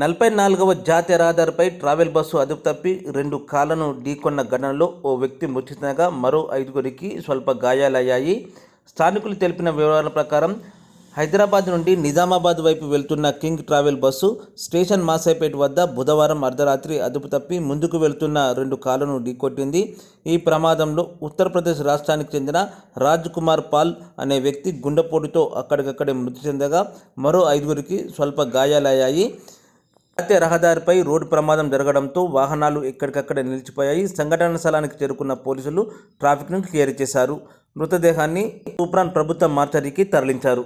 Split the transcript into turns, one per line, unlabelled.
44వ జాతీయ రహదారిపై travel bus అదుపు తప్పి 2 కార్లను ఢీకొన్న ఘటనలో ఓ వ్యక్తి మృతి చెందగా మరో 5గురికి స్వల్ప గాయాలయ్యాయి. స్థానికులు తెలిపిన వివరాల ప్రకారం హైదరాబాద్ నుండి నిజామాబాద్ వైపు వెళ్తున్న king travel bus station Masaipet వద్ద బుధవారం అర్ధరాత్రి అదుపు తప్పి ముందుకు వెళ్తున్న 2 కార్లను ఢీకొట్టింది. ఈ ప్రమాదంలో ఉత్తరప్రదేశ్ రాష్ట్రానికి చెందిన రాజ్ కుమార్ పాల్ అనే వ్యక్తి గుండెపోటుతో అక్కడికక్కడే మృతి చెందగా మరో 5గురికి స్వల్ప గాయాలయ్యాయి. జాతీయ రహదారిపై రోడ్డు ప్రమాదం జరగడంతో వాహనాలు ఎక్కడికక్కడే నిలిచిపోయాయి. సంఘటన స్థలానికి చేరుకున్న పోలీసులు ట్రాఫిక్ను క్లియర్ చేశారు. మృతదేహాన్ని తూప్రాన్ ప్రభుత్వ మార్చరీకి తరలించారు.